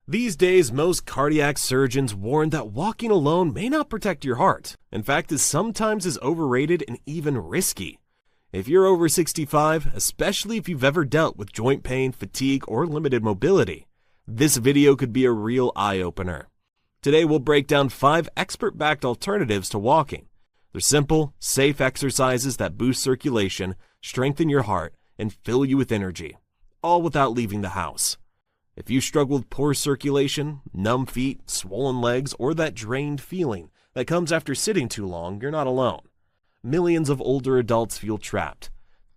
These days, most cardiac surgeons warn that walking alone may not protect your heart. In fact, it sometimes is overrated and even risky. If you're over 65, especially if you've ever dealt with joint pain, fatigue, or limited mobility, this video could be a real eye-opener. Today, we'll break down 5 expert-backed alternatives to walking. They're simple, safe exercises that boost circulation, strengthen your heart, and fill you with energy, all without leaving the house. If you struggle with poor circulation, numb feet, swollen legs, or that drained feeling that comes after sitting too long, you're not alone. Millions of older adults feel trapped,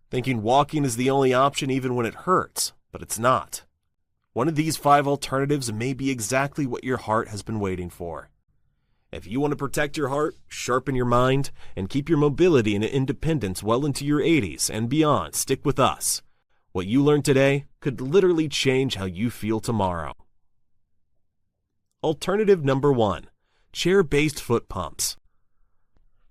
thinking walking is the only option even when it hurts, but it's not. One of these 5 alternatives may be exactly what your heart has been waiting for. If you want to protect your heart, sharpen your mind, and keep your mobility and independence well into your 80s and beyond, stick with us. What you learn today could literally change how you feel tomorrow. Alternative number 1, chair-based foot pumps.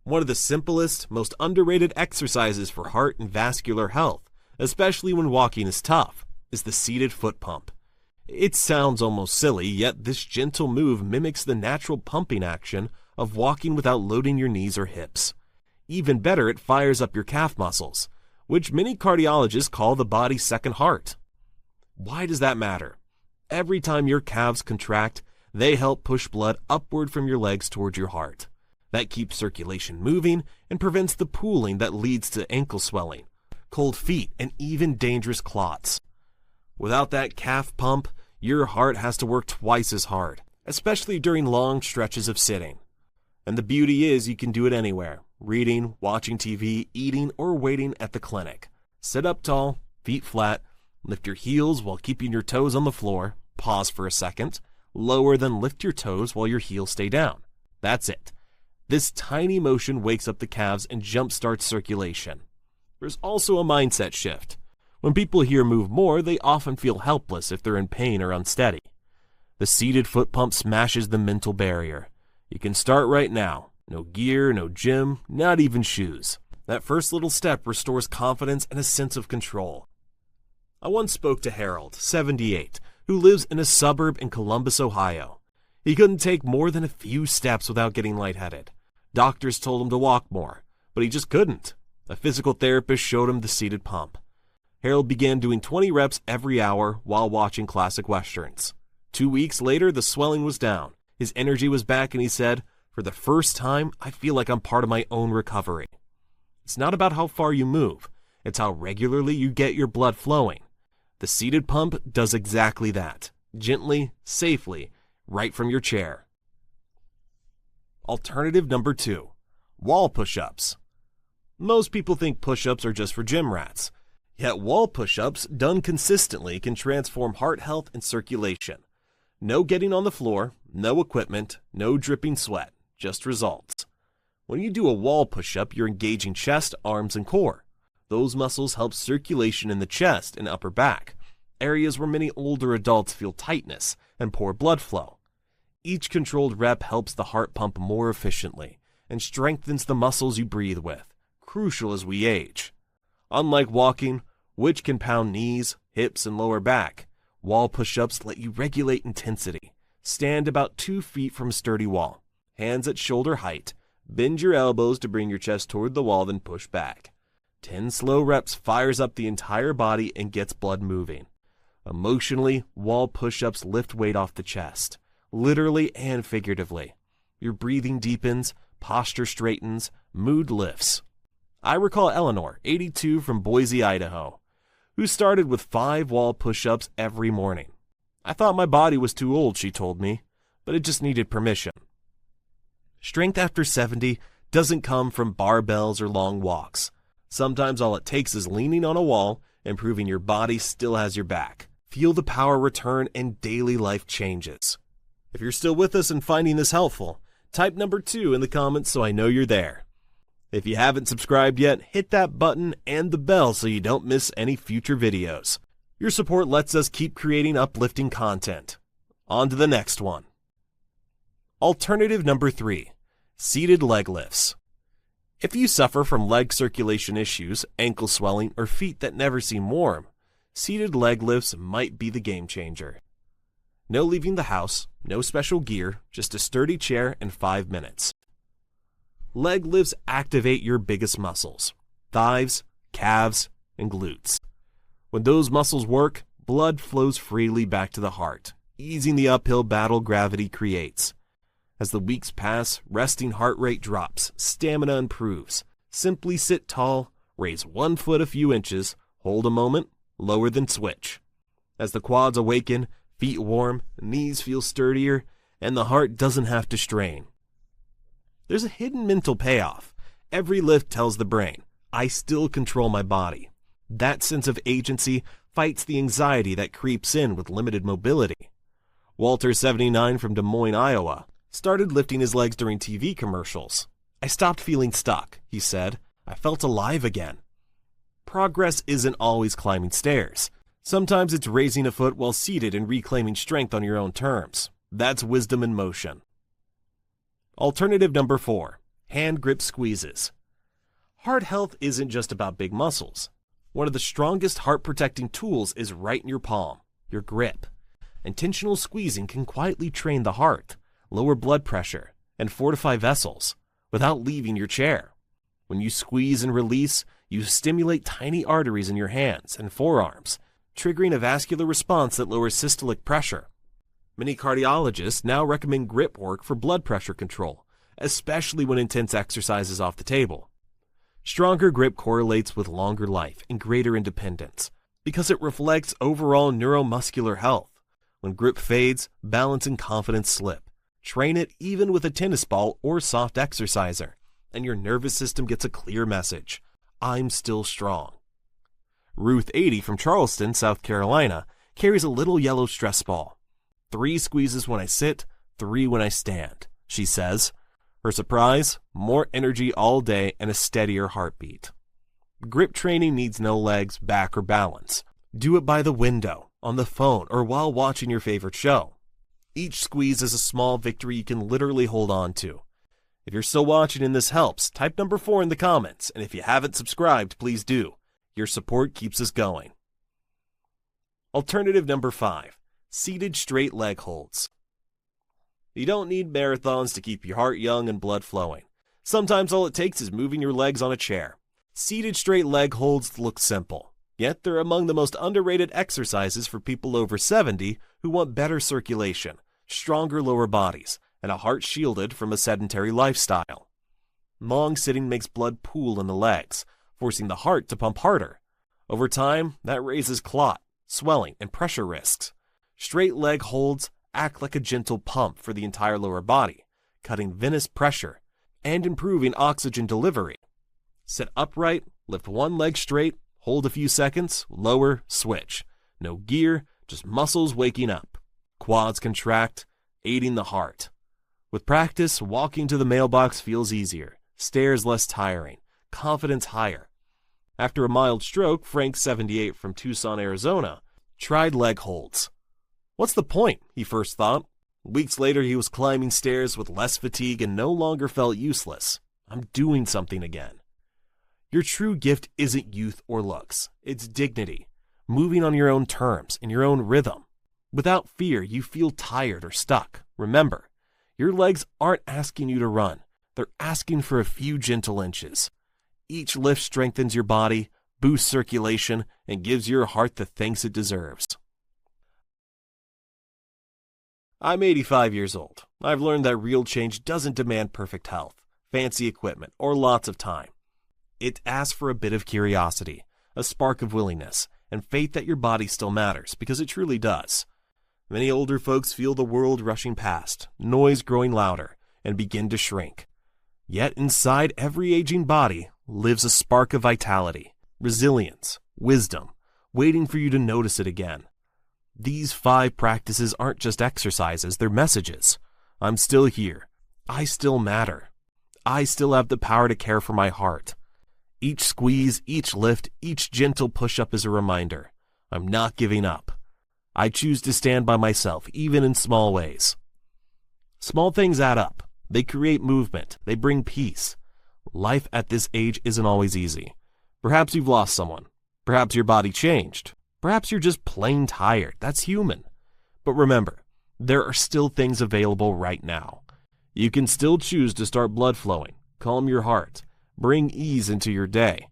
One of the simplest, most underrated exercises for heart and vascular health, especially when walking is tough, is the seated foot pump. It sounds almost silly, yet this gentle move mimics the natural pumping action of walking without loading your knees or hips. Even better, it fires up your calf muscles, which many cardiologists call the body's second heart. Why does that matter? Every time your calves contract, they help push blood upward from your legs towards your heart. That keeps circulation moving and prevents the pooling that leads to ankle swelling, cold feet, and even dangerous clots. Without that calf pump, your heart has to work twice as hard, especially during long stretches of sitting. And the beauty is you can do it anywhere. Reading, watching TV, eating, or waiting at the clinic. Sit up tall, feet flat, lift your heels while keeping your toes on the floor, pause for a second, lower then lift your toes while your heels stay down. That's it. This tiny motion wakes up the calves and jumpstarts circulation. There's also a mindset shift. When people hear move more, they often feel helpless if they're in pain or unsteady. The seated foot pump smashes the mental barrier. You can start right now. No gear, no gym, not even shoes. That first little step restores confidence and a sense of control. I once spoke to Harold, 78, who lives in a suburb in Columbus, Ohio. He couldn't take more than a few steps without getting lightheaded. Doctors told him to walk more, but he just couldn't. A physical therapist showed him the seated pump. Harold began doing 20 reps every hour while watching classic westerns. 2 weeks later, the swelling was down. His energy was back, and he said, "For the first time, I feel like I'm part of my own recovery." It's not about how far you move. It's how regularly you get your blood flowing. The seated pump does exactly that. Gently, safely, right from your chair. Alternative number 2, wall push-ups. Most people think push-ups are just for gym rats. Yet wall push-ups done consistently can transform heart health and circulation. No getting on the floor, no equipment, no dripping sweat, just results. When you do a wall push-up, you're engaging chest, arms, and core. Those muscles help circulation in the chest and upper back, areas where many older adults feel tightness and poor blood flow. Each controlled rep helps the heart pump more efficiently and strengthens the muscles you breathe with, crucial as we age. Unlike walking, which can pound knees, hips, and lower back, wall push-ups let you regulate intensity. Stand about 2 feet from a sturdy wall, hands at shoulder height, bend your elbows to bring your chest toward the wall, then push back. 10 slow reps fires up the entire body and gets blood moving. Emotionally, wall push-ups lift weight off the chest, literally and figuratively. Your breathing deepens, posture straightens, mood lifts. I recall Eleanor, 82, from Boise, Idaho, who started with 5 wall push-ups every morning. I thought my body was too old, she told me, but it just needed permission. Strength after 70 doesn't come from barbells or long walks. Sometimes all it takes is leaning on a wall and proving your body still has your back. Feel the power return and daily life changes. If you're still with us and finding this helpful, type number 2 in the comments so I know you're there. If you haven't subscribed yet, hit that button and the bell so you don't miss any future videos. Your support lets us keep creating uplifting content. On to the next one. Alternative number 3, seated leg lifts. If you suffer from leg circulation issues, ankle swelling, or feet that never seem warm, seated leg lifts might be the game changer. No leaving the house, no special gear, just a sturdy chair and 5 minutes. Leg lifts activate your biggest muscles: thighs, calves, and glutes. When those muscles work, blood flows freely back to the heart, easing the uphill battle gravity creates. As the weeks pass, resting heart rate drops, stamina improves. Simply sit tall, raise one foot a few inches, hold a moment, lower then switch. As the quads awaken, feet warm, knees feel sturdier, and the heart doesn't have to strain. There's a hidden mental payoff. Every lift tells the brain, I still control my body. That sense of agency fights the anxiety that creeps in with limited mobility. Walter, 79, from Des Moines, Iowa, started lifting his legs during TV commercials. I stopped feeling stuck, he said. I felt alive again. Progress isn't always climbing stairs. Sometimes it's raising a foot while seated and reclaiming strength on your own terms. That's wisdom in motion. Alternative number 4, hand grip squeezes. Heart health isn't just about big muscles. One of the strongest heart-protecting tools is right in your palm, your grip. Intentional squeezing can quietly train the heart, lower blood pressure, and fortify vessels without leaving your chair. When you squeeze and release, you stimulate tiny arteries in your hands and forearms, triggering a vascular response that lowers systolic pressure. Many cardiologists now recommend grip work for blood pressure control, especially when intense exercise is off the table. Stronger grip correlates with longer life and greater independence because it reflects overall neuromuscular health. When grip fades, balance and confidence slip. Train it even with a tennis ball or soft exerciser, and your nervous system gets a clear message: I'm still strong. Ruth, 80, from Charleston, South Carolina, carries a little yellow stress ball. 3 squeezes when I sit, 3 when I stand, she says. Her surprise: more energy all day and a steadier heartbeat. Grip training needs no legs, back, or balance. Do it by the window, on the phone, or while watching your favorite show. Each squeeze is a small victory you can literally hold on to. If you're still watching and this helps, type number 4 in the comments, and if you haven't subscribed, please do. Your support keeps us going. Alternative number 5, seated straight leg holds. You don't need marathons to keep your heart young and blood flowing. Sometimes all it takes is moving your legs on a chair. Seated straight leg holds look simple, yet they're among the most underrated exercises for people over 70 who want better circulation, stronger lower bodies, and a heart shielded from a sedentary lifestyle. Long sitting makes blood pool in the legs, forcing the heart to pump harder. Over time, that raises clot, swelling, and pressure risks. Straight leg holds act like a gentle pump for the entire lower body, cutting venous pressure and improving oxygen delivery. Sit upright, lift one leg straight, hold a few seconds, lower, switch. No gear, just muscles waking up. Quads contract, aiding the heart. With practice, walking to the mailbox feels easier, stairs less tiring, confidence higher. After a mild stroke, Frank, 78, from Tucson, Arizona, tried leg holds. What's the point, he first thought. Weeks later, he was climbing stairs with less fatigue and no longer felt useless. I'm doing something again. Your true gift isn't youth or looks. It's dignity, moving on your own terms, in your own rhythm. Without fear, you feel tired or stuck. Remember, your legs aren't asking you to run. They're asking for a few gentle inches. Each lift strengthens your body, boosts circulation, and gives your heart the thanks it deserves. I'm 85 years old. I've learned that real change doesn't demand perfect health, fancy equipment, or lots of time. It asks for a bit of curiosity, a spark of willingness, and faith that your body still matters, because it truly does. Many older folks feel the world rushing past, noise growing louder, and begin to shrink. Yet inside every aging body lives a spark of vitality, resilience, wisdom, waiting for you to notice it again. These 5 practices aren't just exercises, they're messages. I'm still here. I still matter. I still have the power to care for my heart. Each squeeze, each lift, each gentle push-up is a reminder. I'm not giving up. I choose to stand by myself, even in small ways. Small things add up. They create movement. They bring peace. Life at this age isn't always easy. Perhaps you've lost someone. Perhaps your body changed. Perhaps you're just plain tired. That's human. But remember, there are still things available right now. You can still choose to start blood flowing, calm your heart, bring ease into your day.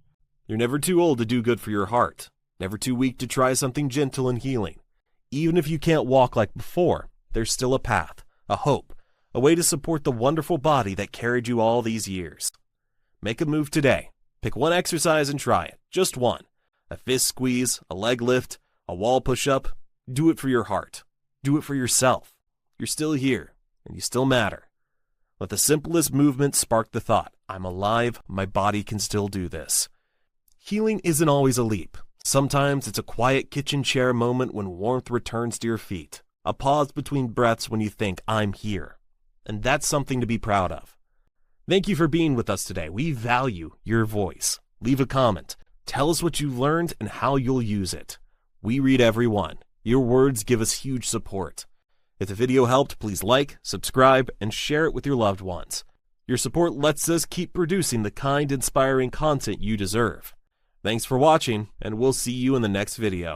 You're never too old to do good for your heart, never too weak to try something gentle and healing. Even if you can't walk like before, there's still a path, a hope, a way to support the wonderful body that carried you all these years. Make a move today. Pick one exercise and try it, just one. A fist squeeze, a leg lift, a wall push-up. Do it for your heart. Do it for yourself. You're still here, and you still matter. Let the simplest movement spark the thought, I'm alive, my body can still do this. Healing isn't always a leap. Sometimes it's a quiet kitchen chair moment when warmth returns to your feet. A pause between breaths when you think, I'm here. And that's something to be proud of. Thank you for being with us today. We value your voice. Leave a comment. Tell us what you learned and how you'll use it. We read every one. Your words give us huge support. If the video helped, please like, subscribe, and share it with your loved ones. Your support lets us keep producing the kind, inspiring content you deserve. Thanks for watching, and we'll see you in the next video.